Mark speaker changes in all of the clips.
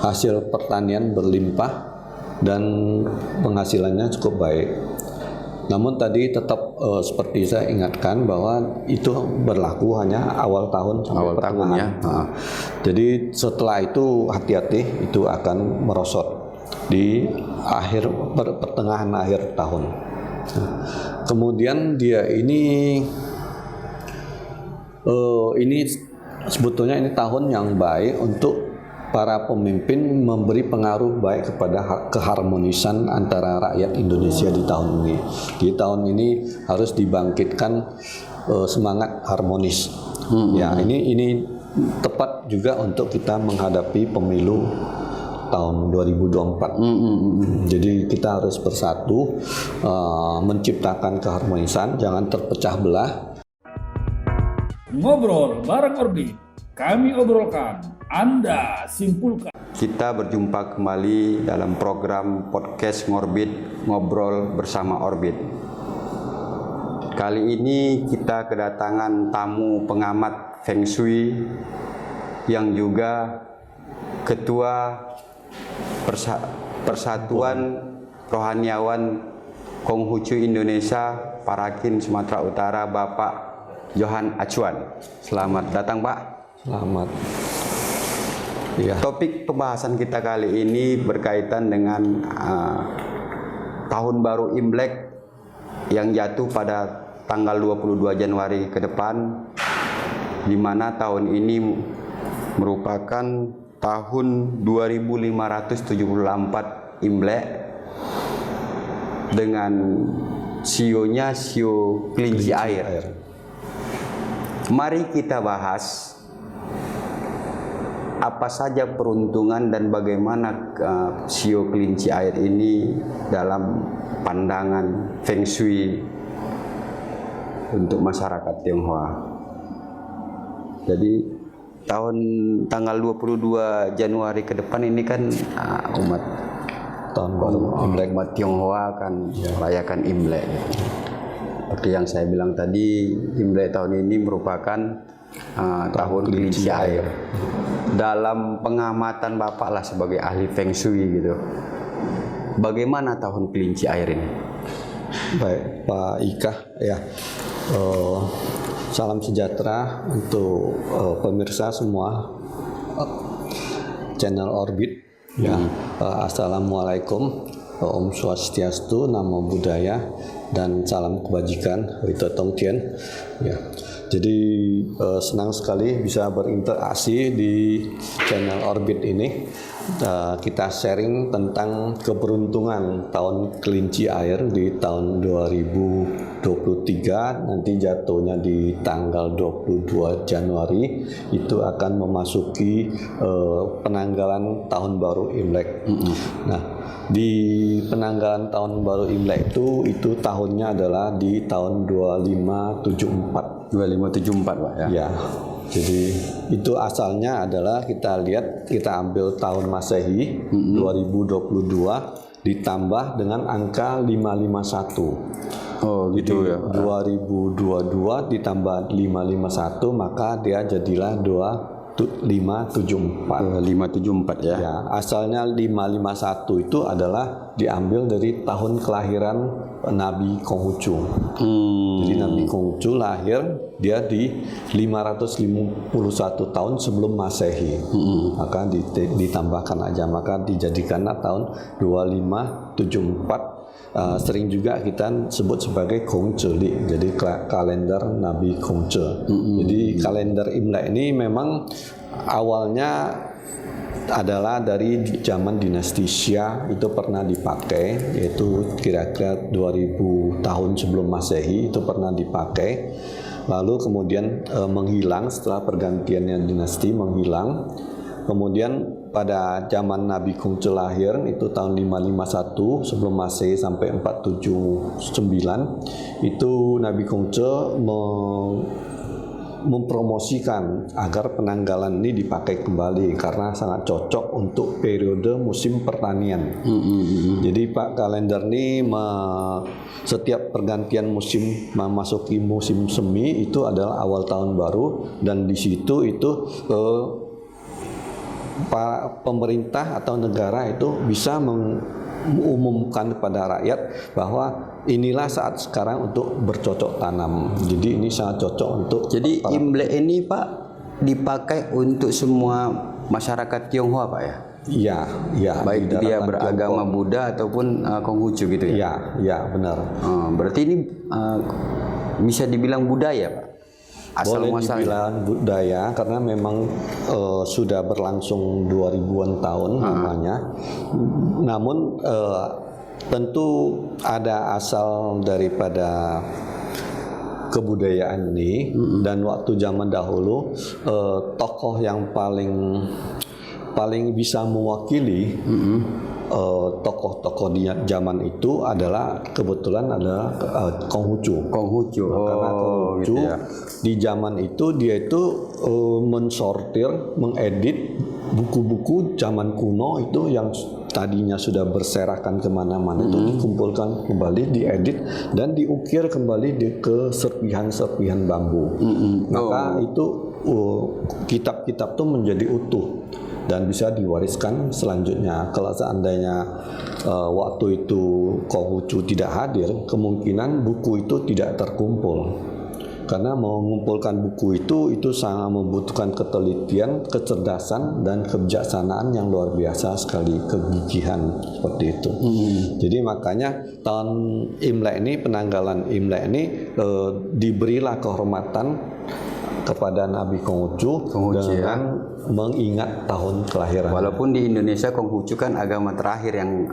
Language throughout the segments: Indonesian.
Speaker 1: hasil pertanian berlimpah dan penghasilannya cukup baik. Namun tadi tetap seperti saya ingatkan bahwa itu berlaku hanya awal tahun sampai pertengahan. Jadi setelah itu hati-hati, itu akan merosot di pertengahan akhir tahun. Kemudian dia ini sebetulnya ini tahun yang baik untuk para pemimpin memberi pengaruh baik kepada keharmonisan antara rakyat Indonesia di tahun ini. Di tahun ini harus dibangkitkan semangat harmonis. Ya, ini tepat juga untuk kita menghadapi pemilu tahun 2024. Jadi kita harus bersatu, menciptakan keharmonisan, jangan terpecah belah.
Speaker 2: Ngobrol bareng Orbit, kami obrolkan, Anda simpulkan.
Speaker 3: Kita berjumpa kembali dalam program podcast Ngorbit, Ngobrol Bersama Orbit. Kali ini kita kedatangan tamu pengamat Feng Shui yang juga Ketua Persatuan Rohaniawan Konghucu Indonesia Parakin Sumatera Utara, Bapak Johan Acuan. Selamat datang, Pak.
Speaker 1: Selamat. Ya.
Speaker 3: Topik pembahasan kita kali ini berkaitan dengan Tahun Baru Imlek yang jatuh pada tanggal 22 Januari ke depan, di mana tahun ini merupakan tahun 2574 Imlek dengan sionya sio kelinci air. Mari kita bahas apa saja peruntungan dan bagaimana sio kelinci air ini dalam pandangan Feng Shui untuk masyarakat Tionghoa. Jadi tanggal 22 Januari ke depan ini kan umat
Speaker 1: Tahun Baru Imlek,
Speaker 3: umat Tionghoa akan merayakan Imlek. Seperti yang saya bilang tadi, Imlek tahun ini merupakan tahun kelinci air. Dalam pengamatan Bapak lah sebagai ahli Feng Shui gitu, bagaimana tahun kelinci air ini?
Speaker 1: Baik, Pak Ika, ya. Salam sejahtera untuk pemirsa semua channel Orbit. Ya, Assalamualaikum, Om Swastiastu, Namo Buddhaya, dan salam kebajikan, Wito Tongtian. Ya, jadi senang sekali bisa berinteraksi di channel Orbit ini. Kita sharing tentang keberuntungan tahun kelinci air di tahun 2023, nanti jatuhnya di tanggal 22 Januari, itu akan memasuki penanggalan tahun baru Imlek. Nah, di penanggalan tahun baru Imlek itu tahunnya adalah di tahun 2574.
Speaker 3: 2574, Pak, ya.
Speaker 1: Ya. Jadi itu asalnya adalah kita ambil tahun Masehi 2022 ditambah dengan angka 551.
Speaker 3: Oh, gitu.
Speaker 1: Jadi,
Speaker 3: ya.
Speaker 1: 2022 ditambah 551, maka dia jadilah 2574.
Speaker 3: 574 ya.
Speaker 1: Ya, asalnya 551 itu adalah diambil dari tahun kelahiran Nabi Konghucu. Jadi Nabi Konghucu lahir dia di 551 tahun sebelum Masehi. Maka ditambahkan aja, maka dijadikanlah tahun 2574. Sering juga kita sebut sebagai Kongzeli, jadi kalender Nabi Kongzhe. Jadi kalender Imlek ini memang awalnya adalah dari zaman dinasti Xia, itu pernah dipakai, yaitu kira-kira 2000 tahun sebelum Masehi itu pernah dipakai. Lalu kemudian menghilang setelah pergantiannya dinasti, menghilang. Kemudian pada zaman Nabi Kongzhe lahir itu tahun 551 sebelum Masehi sampai 479, itu Nabi Kongzhe mempromosikan agar penanggalan ini dipakai kembali karena sangat cocok untuk periode musim pertanian. Jadi Pak, kalender ini setiap pergantian musim memasuki musim semi itu adalah awal tahun baru, dan di situ itu pemerintah atau negara itu bisa mengumumkan kepada rakyat bahwa inilah saat sekarang untuk bercocok tanam. Jadi ini sangat cocok untuk.
Speaker 3: Jadi Imlek ini Pak dipakai untuk semua masyarakat Tionghoa Pak ya?
Speaker 1: Iya, iya.
Speaker 3: Baik dia beragama Buddha ataupun Konghucu gitu ya?
Speaker 1: Iya, iya benar.
Speaker 3: Berarti ini bisa dibilang budaya Pak? Asal
Speaker 1: Boleh
Speaker 3: muasalnya?
Speaker 1: dibilang budaya karena memang sudah berlangsung 2000-an tahun namanya. Namun tentu ada asal daripada kebudayaan ini dan waktu zaman dahulu tokoh yang paling bisa mewakili tokoh-tokoh di zaman itu adalah kebetulan adalah Konghucu.
Speaker 3: Konghucu.
Speaker 1: Karena Konghucu
Speaker 3: Gitu ya.
Speaker 1: di zaman itu dia itu mensortir, mengedit buku-buku zaman kuno itu yang tadinya sudah berserakan kemana-mana itu dikumpulkan kembali, diedit dan diukir kembali ke serpihan-serpihan bambu. Maka itu kitab-kitab itu menjadi utuh dan bisa diwariskan selanjutnya. Kalau seandainya waktu itu Konghucu tidak hadir, kemungkinan buku itu tidak terkumpul. Karena mengumpulkan buku itu sangat membutuhkan ketelitian, kecerdasan dan kebijaksanaan yang luar biasa sekali, kegigihan seperti itu. Jadi makanya tahun Imlek ini, penanggalan Imlek ini diberilah kehormatan kepada Nabi Konghucu dengan mengingat tahun kelahiran.
Speaker 3: Walaupun di Indonesia Konghucu kan agama terakhir yang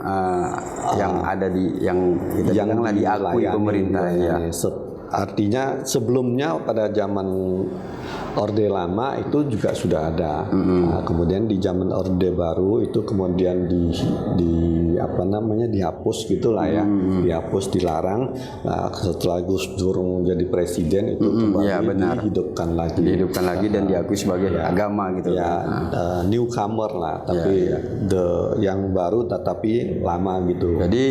Speaker 3: ada yang kita bilanglah diakui pemerintah ya.
Speaker 1: Artinya sebelumnya pada zaman Orde Lama itu juga sudah ada. Nah, kemudian di zaman Orde Baru itu kemudian dihapus gitulah ya, dihapus, dilarang. Nah, setelah Gus Dur menjadi presiden itu kembali dihidupkan lagi dan diakui sebagai agama gitu. Ya, newcomer lah, tapi yang baru tetapi lama gitu.
Speaker 3: Jadi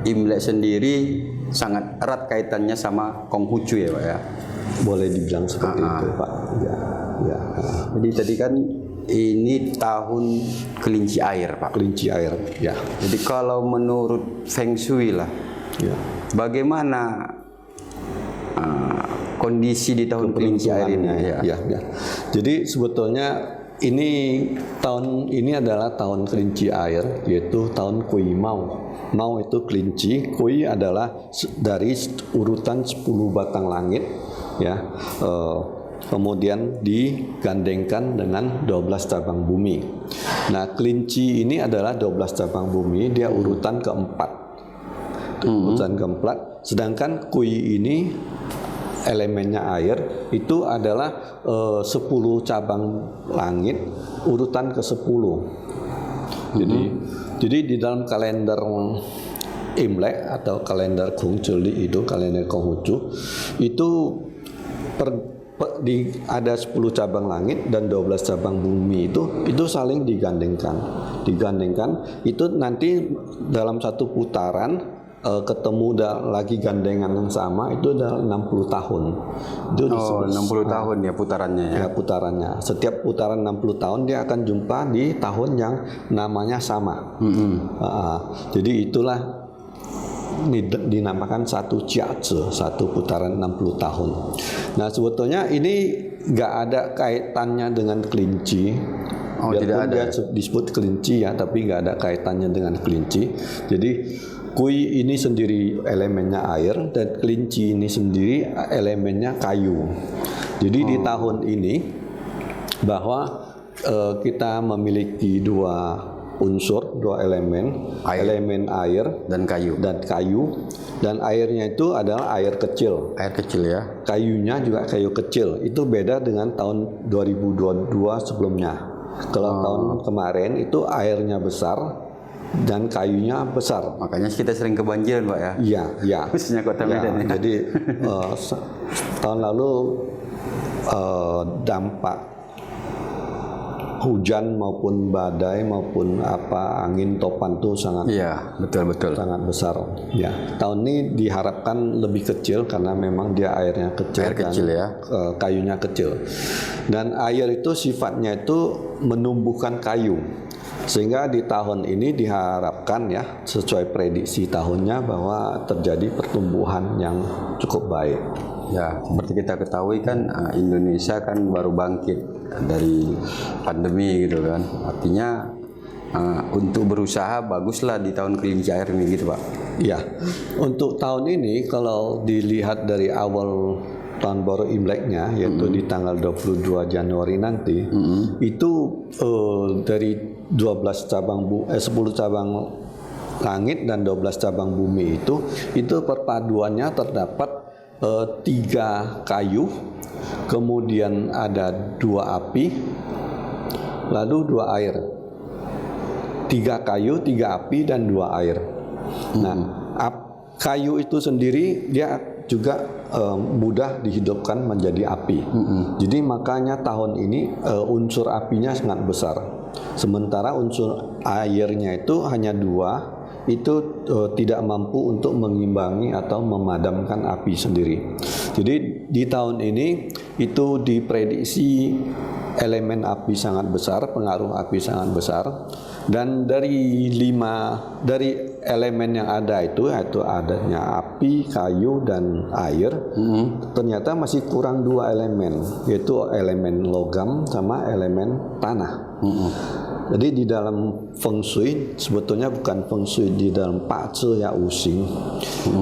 Speaker 3: Imlek sendiri sangat erat kaitannya sama Konghucu ya Pak ya?
Speaker 1: Boleh dibilang seperti itu Pak. Ya.
Speaker 3: Jadi tadi kan ini tahun kelinci air Pak.
Speaker 1: Kelinci air, ya.
Speaker 3: Jadi kalau menurut Feng Shui lah, bagaimana kondisi di tahun kelinci air ini?
Speaker 1: Ya. Jadi sebetulnya tahun ini adalah tahun kelinci air, yaitu tahun Kui Mau. Mau itu kelinci, Kui adalah dari urutan 10 batang langit, ya. Kemudian digandengkan dengan 12 cabang bumi. Nah, kelinci ini adalah 12 cabang bumi, dia urutan keempat. Urutan keempat, sedangkan Kui ini elemennya air, itu adalah 10 cabang langit urutan ke-10. Jadi di dalam kalender Imlek atau kalender Gongzheli itu, kalender Konghucu itu ada 10 cabang langit dan 12 cabang bumi itu saling digandengkan itu nanti dalam satu putaran ketemu lagi gandengan yang sama itu udah 60 tahun. Itu
Speaker 3: 60 tahun ya putarannya ya.
Speaker 1: Ya, putarannya. Setiap putaran 60 tahun dia akan jumpa di tahun yang namanya sama. Jadi itulah dinamakan satu jiazi, satu putaran 60 tahun. Nah, sebetulnya ini nggak ada kaitannya dengan kelinci.
Speaker 3: Tidak ada.
Speaker 1: Dia disebut kelinci ya, tapi nggak ada kaitannya dengan kelinci. Jadi Kui ini sendiri elemennya air dan kelinci ini sendiri elemennya kayu. Jadi di tahun ini bahwa kita memiliki dua unsur, dua elemen, elemen air
Speaker 3: dan kayu.
Speaker 1: Dan airnya itu adalah air kecil.
Speaker 3: Air kecil ya.
Speaker 1: Kayunya juga kayu kecil. Itu beda dengan tahun 2022 sebelumnya. Kalau tahun kemarin itu airnya besar dan kayunya besar.
Speaker 3: Makanya kita sering kebanjiran Pak ya.
Speaker 1: Iya.
Speaker 3: Khususnya Kota Medan ya.
Speaker 1: Jadi tahun lalu dampak hujan maupun badai maupun angin topan tuh sangat
Speaker 3: Iya, betul.
Speaker 1: sangat besar. Ya, tahun ini diharapkan lebih kecil karena memang dia airnya kecil,
Speaker 3: Air kecil ya.
Speaker 1: Kayunya kecil. Dan air itu sifatnya itu menumbuhkan kayu. Sehingga di tahun ini diharapkan ya sesuai prediksi tahunnya bahwa terjadi pertumbuhan yang cukup baik.
Speaker 3: Ya, seperti kita ketahui kan Indonesia kan baru bangkit dari pandemi gitu kan. Artinya untuk berusaha baguslah di tahun kelinci air ini gitu Pak.
Speaker 1: Ya, untuk tahun ini kalau dilihat dari awal tahun baru Imleknya yaitu di tanggal 22 Januari nanti itu dari 10 cabang langit dan 12 cabang bumi itu perpaduannya terdapat 3 kayu, kemudian ada 2 api, lalu 2 air. 3 kayu, 3 api, dan 2 air. Nah, kayu itu sendiri dia juga mudah dihidupkan menjadi api. Jadi makanya tahun ini unsur apinya sangat besar. Sementara unsur airnya itu hanya 2, itu tidak mampu untuk mengimbangi atau memadamkan api sendiri. Dari tahun ini itu diprediksi elemen api sangat besar, pengaruh api sangat besar. Dan dari elemen yang ada itu yaitu adanya api, kayu, dan air, ternyata masih kurang 2 elemen, yaitu elemen logam sama elemen tanah. Jadi di dalam Feng Shui sebetulnya bukan Feng Shui di dalam Pak Ce ya Using,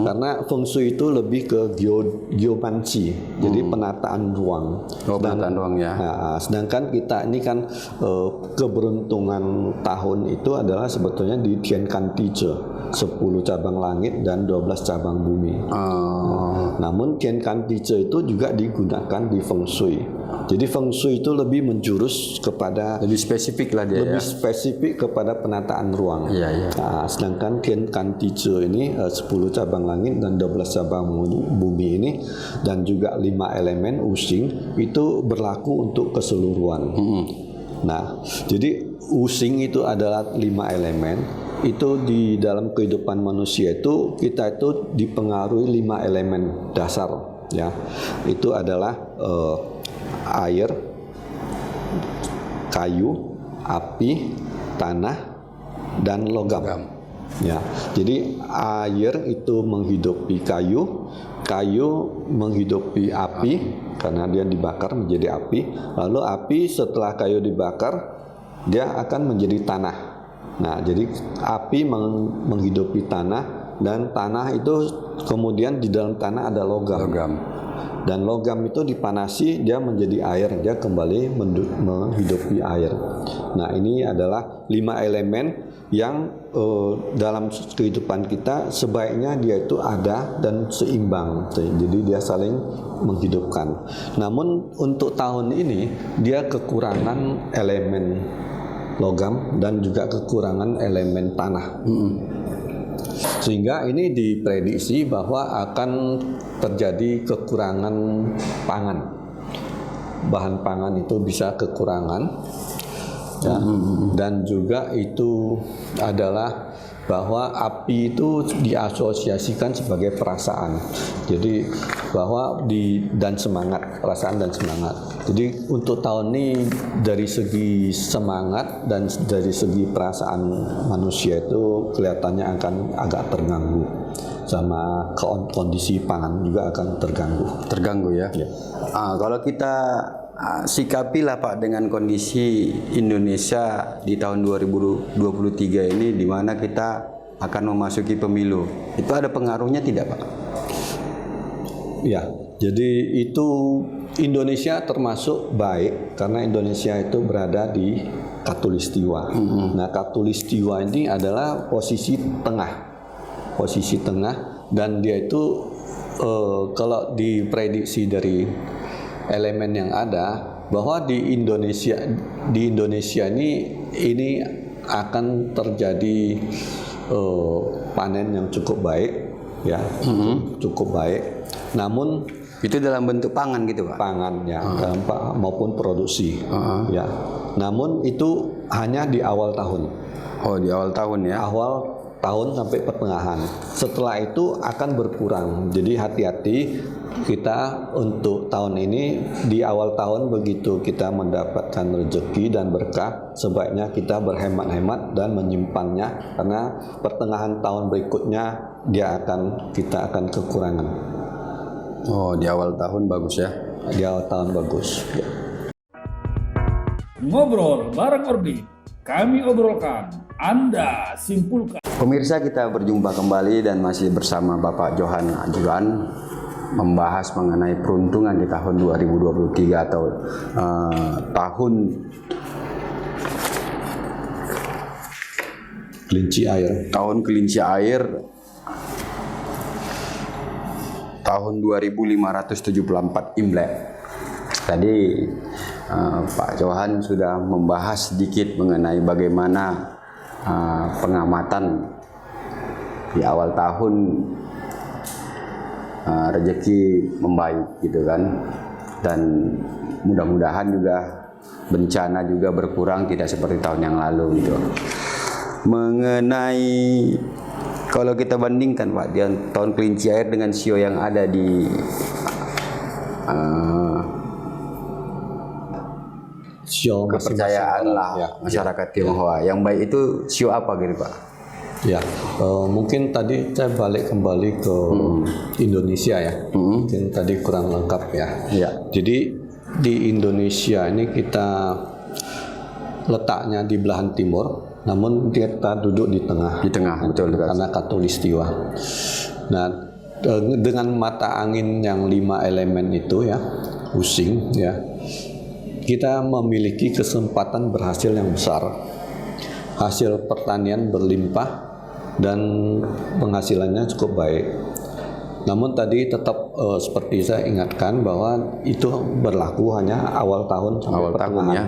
Speaker 1: karena Feng Shui itu lebih ke geomanci, jadi penataan ruang.
Speaker 3: Penataan ruang ya.
Speaker 1: Nah, sedangkan kita ini kan keberuntungan tahun itu adalah sebetulnya di Tian Kan Ti Ce, 10 cabang langit dan 12 cabang bumi. Namun Tian Kan Ti Ce itu juga digunakan di Feng Shui. Jadi Feng Shui itu lebih menjurus kepada
Speaker 3: lebih spesifik lah dia
Speaker 1: lebih spesifik kepada penataan ruang.
Speaker 3: Iya.
Speaker 1: Nah, sedangkan Tian Kan Ti Ce ini 10 cabang langit dan 12 cabang bumi ini dan juga 5 elemen Using itu berlaku untuk keseluruhan. Nah, jadi Using itu adalah 5 elemen. Itu di dalam kehidupan manusia itu kita itu dipengaruhi 5 elemen dasar ya. Itu adalah air, kayu, api, tanah, dan logam. Ya, jadi air itu menghidupi kayu, kayu menghidupi api karena dia dibakar menjadi api. Lalu api setelah kayu dibakar dia akan menjadi tanah. Nah, jadi api menghidupi tanah dan tanah itu kemudian di dalam tanah ada logam. Dan logam itu dipanasi dia menjadi air, dia kembali menghidupi air. Nah, ini adalah 5 elemen yang dalam kehidupan kita sebaiknya dia itu ada dan seimbang. Jadi dia saling menghidupkan. Namun untuk tahun ini dia kekurangan elemen logam dan juga kekurangan elemen tanah. Sehingga ini diprediksi bahwa akan terjadi kekurangan pangan. Bahan pangan itu bisa kekurangan ya. Dan juga itu adalah bahwa api itu diasosiasikan sebagai perasaan. Jadi bahwa dan semangat, perasaan dan semangat. Jadi untuk tahun ini dari segi semangat dan dari segi perasaan manusia itu kelihatannya akan agak terganggu. Sama kondisi pangan juga akan terganggu
Speaker 3: ya. Kalau kita sikapilah Pak dengan kondisi Indonesia di tahun 2023 ini di mana kita akan memasuki pemilu, itu ada pengaruhnya tidak Pak?
Speaker 1: Ya, jadi itu Indonesia termasuk baik karena Indonesia itu berada di Khatulistiwa. Nah, Khatulistiwa ini adalah posisi tengah dan dia itu kalau diprediksi dari elemen yang ada bahwa di Indonesia ini akan terjadi panen yang cukup baik ya, cukup baik. Namun
Speaker 3: itu dalam bentuk pangan gitu Pak?
Speaker 1: Pangan ya, maupun produksi ya. Namun itu hanya di awal tahun.
Speaker 3: Oh, di awal tahun ya.
Speaker 1: Awal tahun sampai pertengahan. Setelah itu akan berkurang. Jadi hati-hati kita untuk tahun ini di awal tahun begitu kita mendapatkan rezeki dan berkah, sebaiknya kita berhemat-hemat dan menyimpannya karena pertengahan tahun berikutnya kita akan kekurangan.
Speaker 3: Oh, di awal tahun bagus ya.
Speaker 1: Di awal tahun bagus. Ya.
Speaker 2: Ngobrol bareng Orbit, kami obrolkan, Anda simpulkan.
Speaker 3: Pemirsa, kita berjumpa kembali dan masih bersama Bapak Johan Ajuan membahas mengenai peruntungan di tahun 2023 atau tahun
Speaker 1: Kelinci air.
Speaker 3: Tahun kelinci air tahun 2574 Imlek. Tadi Pak Johan sudah membahas sedikit mengenai bagaimana pengamatan di awal tahun rezeki membaik gitu kan, dan mudah-mudahan juga bencana juga berkurang, tidak seperti tahun yang lalu gitu. Mengenai kalau kita bandingkan Pak, di tahun kelinci air dengan sio yang ada di
Speaker 1: Sio
Speaker 3: kepercayaan lah
Speaker 1: ya,
Speaker 3: masyarakat Tionghoa, yang baik itu sio apa gitu Pak?
Speaker 1: Ya, mungkin tadi saya balik kembali ke Indonesia ya. Mungkin tadi kurang lengkap ya.
Speaker 3: Ya.
Speaker 1: Jadi di Indonesia ini kita letaknya di belahan timur, namun kita duduk di tengah.
Speaker 3: Di tengah, betul.
Speaker 1: Karena Katulistiwa. Nah, dengan mata angin yang 5 elemen itu ya, pusing ya, kita memiliki kesempatan berhasil yang besar. Hasil pertanian berlimpah dan penghasilannya cukup baik. Namun tadi tetap seperti saya ingatkan bahwa itu berlaku hanya awal tahun sampai pertengahan.
Speaker 3: Ya.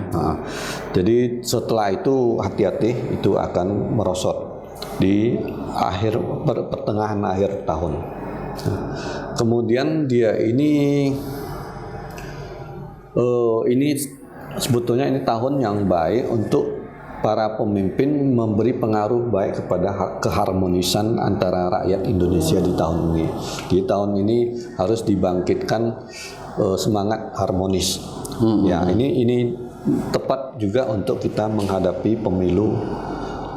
Speaker 1: Jadi setelah itu hati-hati, itu akan merosot di pertengahan akhir tahun. Kemudian dia ini sebetulnya ini tahun yang baik untuk para pemimpin memberi pengaruh baik kepada keharmonisan antara rakyat Indonesia di tahun ini. Di tahun ini harus dibangkitkan semangat harmonis. Ya, ini tepat juga untuk kita menghadapi pemilu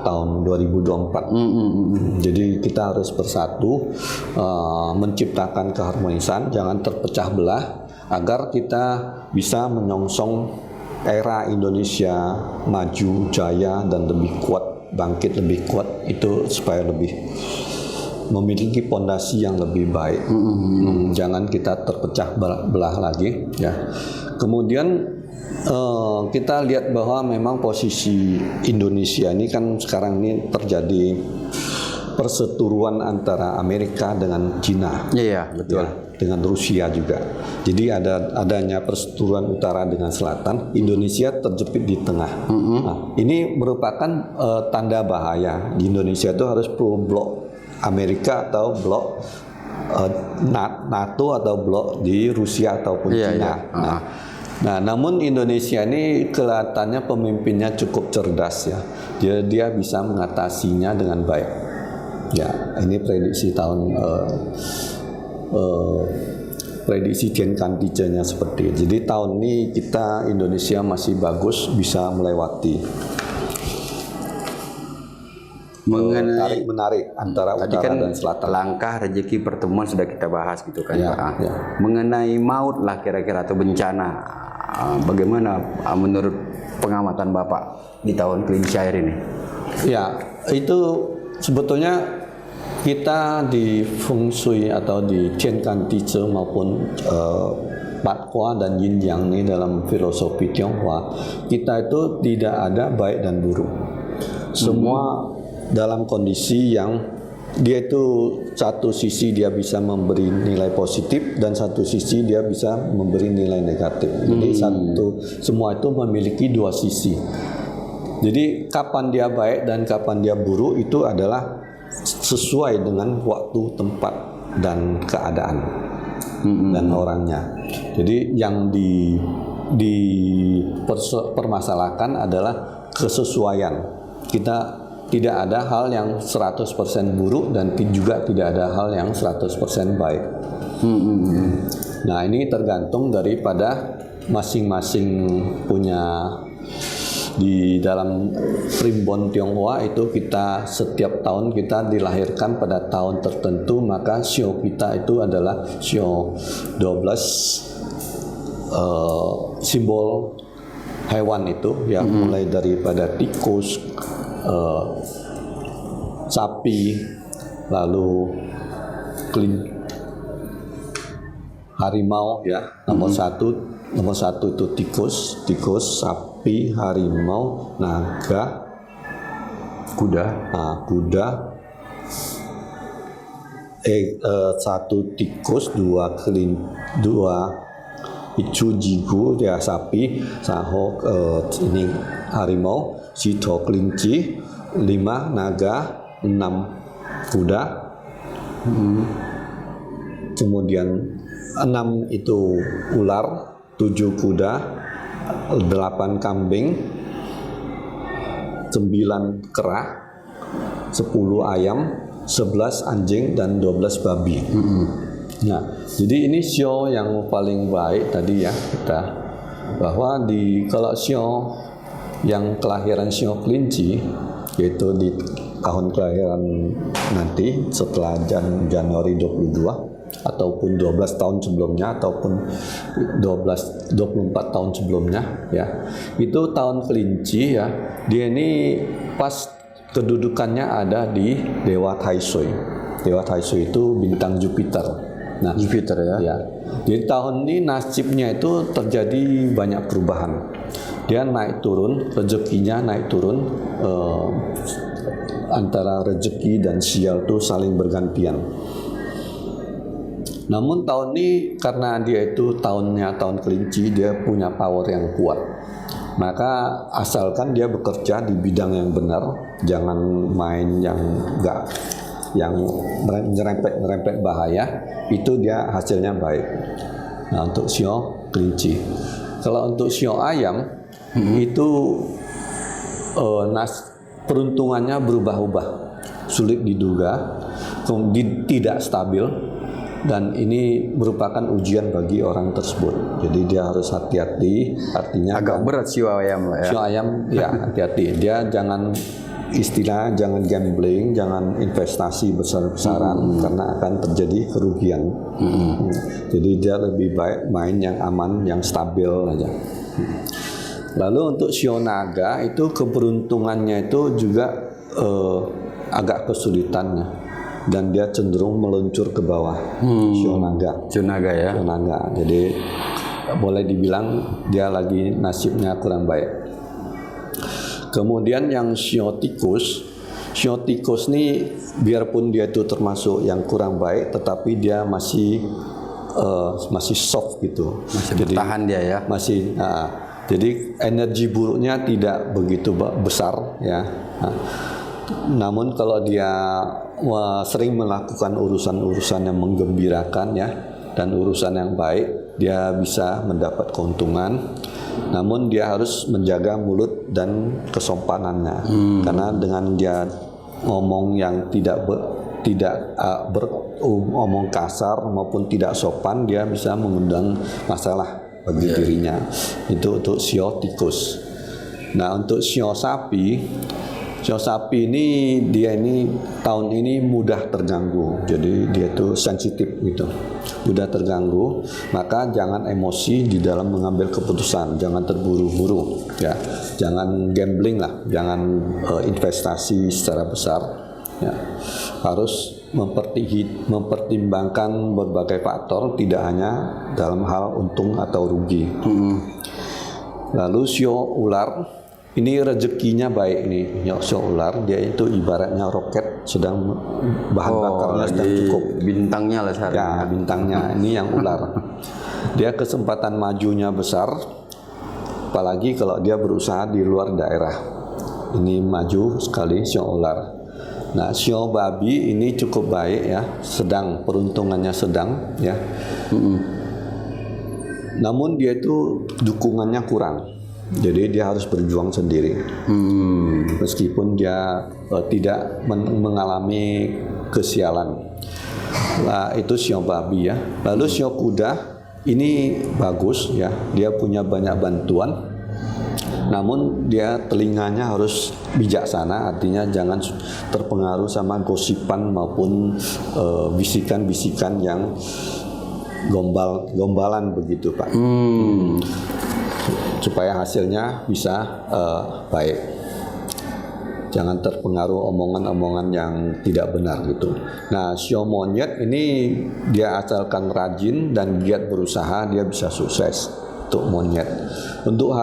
Speaker 1: tahun 2024. Jadi kita harus bersatu menciptakan keharmonisan, jangan terpecah belah agar kita bisa menyongsong era Indonesia maju, jaya, dan lebih kuat, bangkit lebih kuat, itu supaya lebih memiliki pondasi yang lebih baik. Jangan kita terpecah belah lagi ya. Kemudian kita lihat bahwa memang posisi Indonesia ini kan sekarang ini terjadi perseteruan antara Amerika dengan Cina.
Speaker 3: Iya, betul.
Speaker 1: Ya, dengan Rusia juga. Jadi adanya perseteruan utara dengan selatan, Indonesia terjepit di tengah. Nah, ini merupakan tanda bahaya. Di Indonesia itu harus pro blok Amerika atau blok NATO atau blok di Rusia ataupun Cina. Nah, namun Indonesia ini kelihatannya pemimpinnya cukup cerdas ya. Dia bisa mengatasinya dengan baik. Ya, ini prediksi tahun prediksi Gen Kantijanya seperti itu. Jadi tahun ini kita Indonesia masih bagus, bisa melewati
Speaker 3: mengenai
Speaker 1: menarik antara utara
Speaker 3: kan
Speaker 1: dan selatan.
Speaker 3: Langkah rezeki pertemuan sudah kita bahas gitu kan
Speaker 1: Ya,
Speaker 3: Pak.
Speaker 1: ya.
Speaker 3: Mengenai maut lah kira-kira atau bencana, bagaimana menurut pengamatan Bapak di tahun kelinci air ini?
Speaker 1: Ya, itu sebetulnya kita di Feng Shui atau di Chen Kantije maupun Pat Hua dan Yin Yang ini dalam filosofi Tionghoa, kita itu tidak ada baik dan buruk. Semua dalam kondisi yang dia itu satu sisi dia bisa memberi nilai positif dan satu sisi dia bisa memberi nilai negatif. Jadi semua itu memiliki dua sisi. Jadi kapan dia baik dan kapan dia buruk itu adalah sesuai dengan waktu, tempat, dan keadaan dan orangnya. Jadi yang dipermasalahkan adalah kesesuaian. Kita tidak ada hal yang 100% buruk dan juga tidak ada hal yang 100% baik. Nah, ini tergantung daripada masing-masing punya. Di dalam primbon Tionghoa itu kita setiap tahun kita dilahirkan pada tahun tertentu, maka sio kita itu adalah sio 12 simbol hewan itu ya, mulai daripada tikus, sapi, lalu harimau ya, nomor satu itu tikus, sapi, harimau, naga, kuda, satu tikus, dua icu jigu ya sapi, saho ini harimau, sito kelinci, 5 naga, 6 kuda, kemudian 6 itu ular, 7 kuda, 8 kambing, 9 kera, 10 ayam, 11 anjing, dan 12 babi. Nah, jadi ini sio yang paling baik tadi ya kita, bahwa kalau sio yang kelahiran sio kelinci, yaitu di tahun kelahiran nanti setelah Januari 22 ataupun 12 tahun sebelumnya ataupun 24 tahun sebelumnya ya, itu tahun kelinci ya, dia ini pas kedudukannya ada di Dewa Taisui. Dewa Taisui itu bintang Jupiter. Nah,
Speaker 3: Jupiter ya.
Speaker 1: Di tahun ini nasibnya itu terjadi banyak perubahan. Dia naik turun, rezekinya naik turun, antara rezeki dan sial itu saling bergantian. Namun tahun ini karena dia itu tahun kelinci, dia punya power yang kuat. Maka asalkan dia bekerja di bidang yang benar, jangan main yang nyerempet bahaya, itu dia hasilnya baik. Nah, untuk sio kelinci. Kalau untuk sio ayam itu peruntungannya berubah-ubah, sulit diduga, tidak stabil. Dan ini merupakan ujian bagi orang tersebut. Jadi dia harus hati-hati. Artinya
Speaker 3: agak berat sio ayam lah ya.
Speaker 1: Sio ayam ya hati-hati. Dia jangan gambling, jangan investasi besar-besaran karena akan terjadi kerugian. Jadi dia lebih baik main yang aman, yang stabil aja. Lalu untuk sio naga itu keberuntungannya itu juga agak kesulitannya. Dan dia cenderung meluncur ke bawah. Sio naga ya. Sio naga. Jadi boleh dibilang dia lagi nasibnya kurang baik. Kemudian yang sio tikus nih biarpun dia itu termasuk yang kurang baik, tetapi dia masih soft gitu.
Speaker 3: Masih bertahan dia ya.
Speaker 1: Jadi energi buruknya tidak begitu besar ya. Namun kalau dia sering melakukan urusan-urusan yang menggembirakan ya, dan urusan yang baik, dia bisa mendapat keuntungan. Namun dia harus menjaga mulut dan kesompanannya, karena dengan dia ngomong yang omong kasar maupun tidak sopan, dia bisa mengundang masalah bagi dirinya. Itu untuk sio tikus. Nah, untuk sio sapi ini dia ini tahun ini mudah terganggu. Jadi dia itu sensitif gitu. Mudah terganggu, maka jangan emosi di dalam mengambil keputusan, jangan terburu-buru ya. Jangan gambling lah, jangan investasi secara besar ya. Harus mempertimbangkan berbagai faktor, tidak hanya dalam hal untung atau rugi. Lalu sio ular ini rezekinya baik nih, sio ular, dia itu ibaratnya roket, sedang bahan bakarnya sedang cukup.
Speaker 3: Bintangnya lah sekarang.
Speaker 1: Ya, bintangnya ini yang ular. Dia kesempatan majunya besar, apalagi kalau dia berusaha di luar daerah. Ini maju sekali sio ular. Nah, sio babi ini cukup baik ya, sedang, peruntungannya sedang ya. namun dia itu dukungannya kurang. Jadi dia harus berjuang sendiri. Meskipun dia tidak mengalami kesialan. Lah itu sio babi ya. Lalu sio kuda ini bagus ya. Dia punya banyak bantuan. Namun dia telinganya harus bijaksana, artinya jangan terpengaruh sama gosipan maupun bisikan-bisikan yang gombalan begitu Pak. Supaya hasilnya bisa baik. Jangan terpengaruh omongan-omongan yang tidak benar gitu. Nah, sio monyet ini dia asalkan rajin dan giat berusaha, dia bisa sukses untuk monyet. Untuk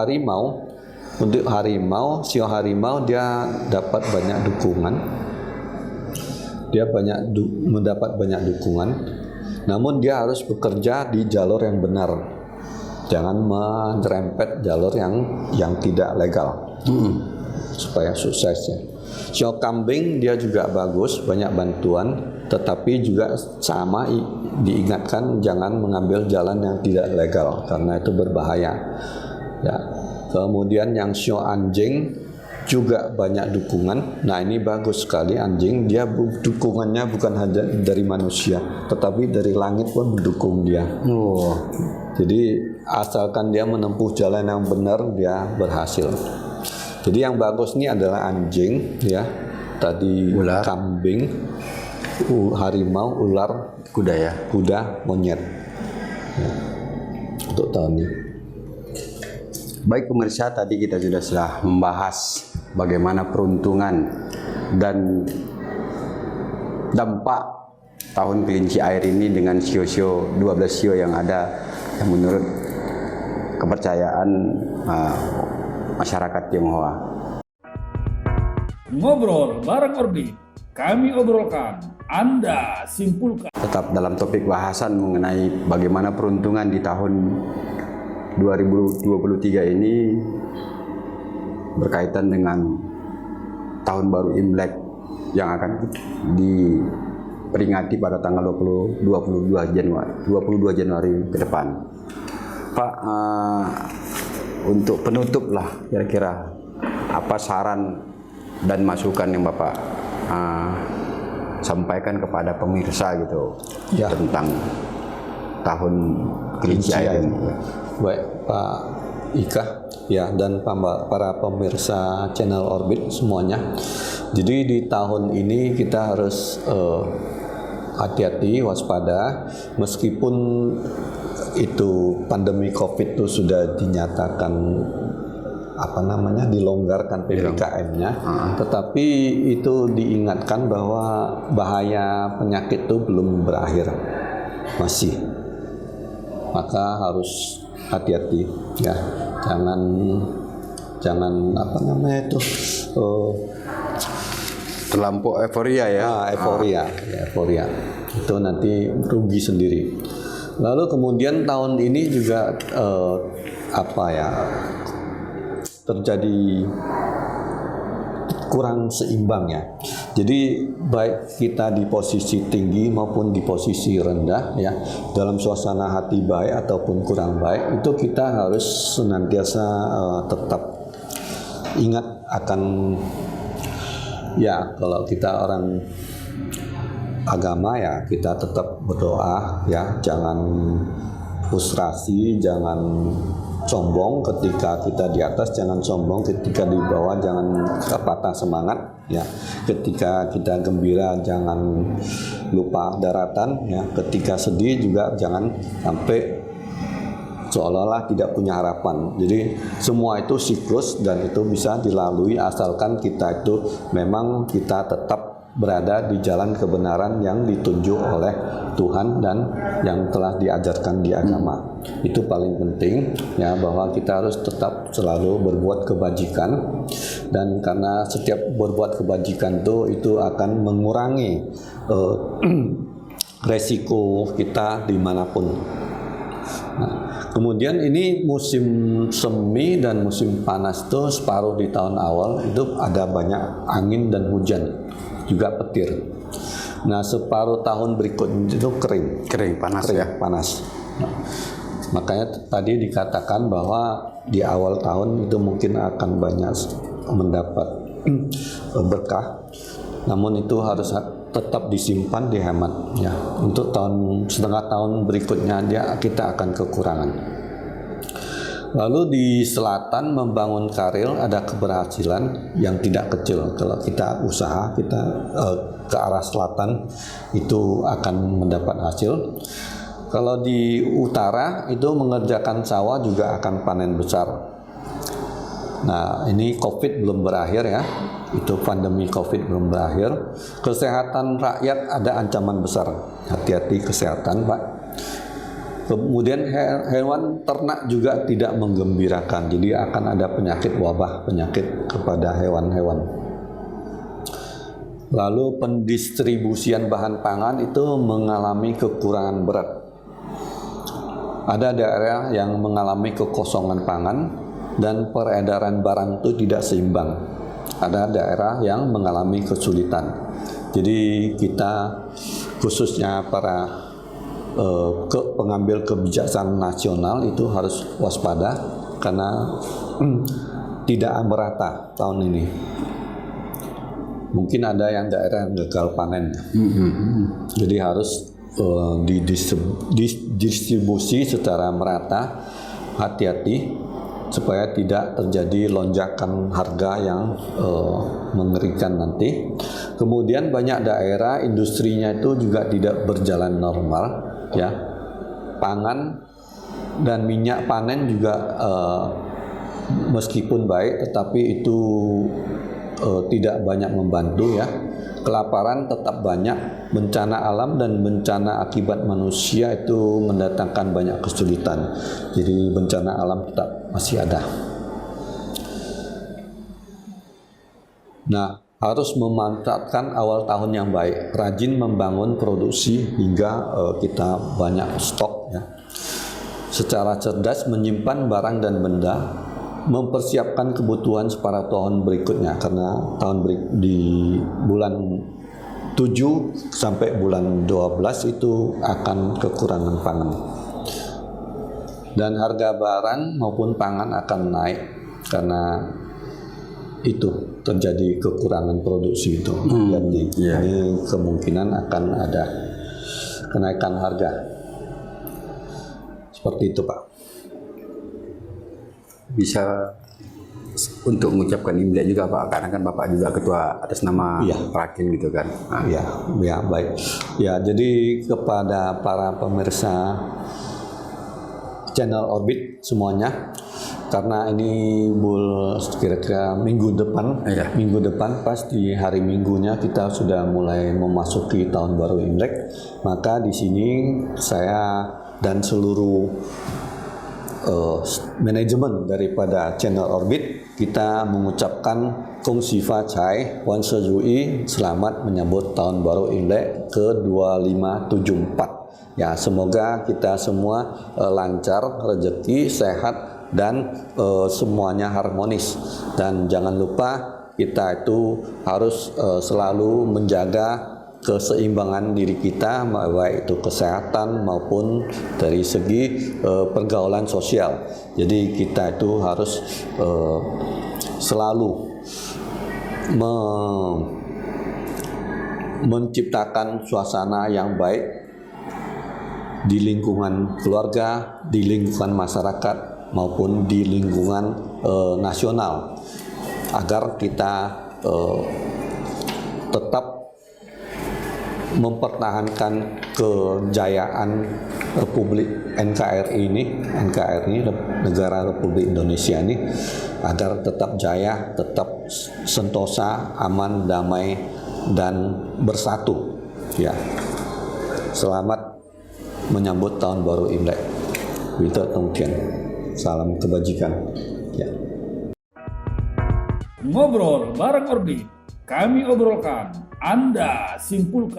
Speaker 1: harimau, sio harimau dia dapat banyak dukungan. Dia mendapat banyak dukungan. Namun dia harus bekerja di jalur yang benar. Jangan menyerempet jalur yang tidak legal. Supaya sukses ya. Sio kambing dia juga bagus, banyak bantuan, tetapi juga sama diingatkan jangan mengambil jalan yang tidak legal karena itu berbahaya. Ya. Kemudian yang sio anjing juga banyak dukungan. Nah, ini bagus sekali anjing, dia dukungannya bukan hanya dari manusia, tetapi dari langit pun mendukung dia. Jadi asalkan dia menempuh jalan yang benar, dia berhasil. Jadi yang bagus ini adalah anjing, ya. Tadi ular, kambing, harimau, ular, kuda, monyet. Ya. Untuk tahun ini.
Speaker 3: Baik pemirsa, tadi kita sudah membahas bagaimana peruntungan dan dampak tahun kelinci air ini dengan sio-sio 12 sio yang ada yang menurut kepercayaan masyarakat Tionghoa.
Speaker 2: Ngobrol bareng Orbit, kami obrolkan, Anda simpulkan.
Speaker 3: Tetap dalam topik bahasan mengenai bagaimana peruntungan di tahun 2023 ini berkaitan dengan tahun baru Imlek yang akan diperingati pada tanggal 22 Januari ke depan. Pak, untuk penutup lah kira-kira apa saran dan masukan yang Bapak sampaikan kepada pemirsa gitu ya, tentang tahun kelinci air ini.
Speaker 1: Baik Pak Ika ya, dan para pemirsa channel Orbit semuanya. Jadi di tahun ini kita harus hati-hati, waspada, meskipun itu pandemi COVID itu sudah dinyatakan dilonggarkan PPKM-nya, tetapi itu diingatkan bahwa bahaya penyakit itu belum berakhir, masih. Maka harus hati-hati ya, jangan
Speaker 3: terlampau euforia ya.
Speaker 1: Euforia itu nanti rugi sendiri. Lalu kemudian tahun ini juga terjadi kurang seimbang ya. Jadi baik kita di posisi tinggi maupun di posisi rendah ya, dalam suasana hati baik ataupun kurang baik, itu kita harus senantiasa tetap ingat akan ya, kalau kita orang agama ya kita tetap berdoa ya, jangan frustrasi, jangan sombong ketika kita di atas, jangan sombong ketika di bawah, jangan patah semangat ya. Ketika kita gembira jangan lupa daratan ya, ketika sedih juga jangan sampai seolah-olah tidak punya harapan. Jadi semua itu siklus dan itu bisa dilalui asalkan kita itu memang kita tetap berada di jalan kebenaran yang ditunjuk oleh Tuhan dan yang telah diajarkan di agama. Itu paling penting ya, bahwa kita harus tetap selalu berbuat kebajikan, dan karena setiap berbuat kebajikan itu akan mengurangi resiko kita dimanapun. Nah, kemudian ini musim semi dan musim panas itu separuh di tahun awal itu ada banyak angin dan hujan, juga petir. Nah, separuh tahun berikutnya itu kering,
Speaker 3: panas.
Speaker 1: Nah, Makanya tadi dikatakan bahwa di awal tahun itu mungkin akan banyak mendapat berkah, namun itu harus tetap disimpan, dihemat ya. Untuk setengah tahun berikutnya kita akan kekurangan. Lalu di selatan membangun Karil ada keberhasilan yang tidak kecil. Kalau kita usaha kita ke arah selatan itu akan mendapat hasil. Kalau di utara itu mengerjakan sawah juga akan panen besar. Nah, ini COVID belum berakhir ya. Itu pandemi COVID belum berakhir. Kesehatan rakyat ada ancaman besar. Hati-hati kesehatan, Pak. Kemudian hewan ternak juga tidak menggembirakan. Jadi akan ada penyakit wabah, penyakit kepada hewan-hewan. Lalu pendistribusian bahan pangan itu mengalami kekurangan berat. Ada daerah yang mengalami kekosongan pangan dan peredaran barang itu tidak seimbang. Ada daerah yang mengalami kesulitan. Jadi kita khususnya para pengambil kebijakan nasional itu harus waspada karena tidak merata tahun ini. Mungkin ada yang daerah yang gagal panen. Jadi harus didistribusi secara merata, hati-hati supaya tidak terjadi lonjakan harga yang mengerikan nanti. Kemudian banyak daerah industrinya itu juga tidak berjalan normal ya. Pangan dan minyak panen juga meskipun baik tetapi itu tidak banyak membantu ya. Kelaparan tetap banyak, bencana alam dan bencana akibat manusia itu mendatangkan banyak kesulitan. Jadi bencana alam tetap masih ada. Nah, harus memanfaatkan awal tahun yang baik, rajin membangun produksi hingga kita banyak stok ya. Secara cerdas menyimpan barang dan benda, mempersiapkan kebutuhan pada tahun berikutnya karena di bulan 7 sampai bulan 12 itu akan kekurangan pangan. Dan harga barang maupun pangan akan naik karena itu terjadi kekurangan produksi itu. Jadi ini kemungkinan akan ada kenaikan harga. Seperti itu, Pak.
Speaker 3: Bisa untuk mengucapkan Imlek juga Pak, karena kan Bapak juga ketua atas nama Prakin gitu kan.
Speaker 1: Ya baik. Ya, jadi kepada para pemirsa channel Orbit semuanya, karena ini kira-kira minggu depan pas di hari Minggunya kita sudah mulai memasuki tahun baru Imlek, maka di sini saya dan seluruh manajemen daripada channel Orbit kita mengucapkan Kong Sifa Chai Wan Sejui selamat menyambut tahun baru Imlek ke-2574. Ya, semoga kita semua lancar, rezeki, sehat dan semuanya harmonis. Dan jangan lupa kita itu harus selalu menjaga keseimbangan diri kita, baik itu kesehatan maupun dari segi pergaulan sosial. Jadi kita itu harus selalu menciptakan suasana yang baik di lingkungan keluarga, di lingkungan masyarakat maupun di lingkungan nasional, agar kita tetap mempertahankan kejayaan Republik NKRI ini, Negara Republik Indonesia ini, agar tetap jaya, tetap sentosa, aman, damai dan bersatu. Ya, selamat menyambut tahun baru Imlek. Wito Tongkian, salam kebajikan. Ya.
Speaker 2: Ngobrol bareng Orbit, kami obrolkan, Anda simpulkan.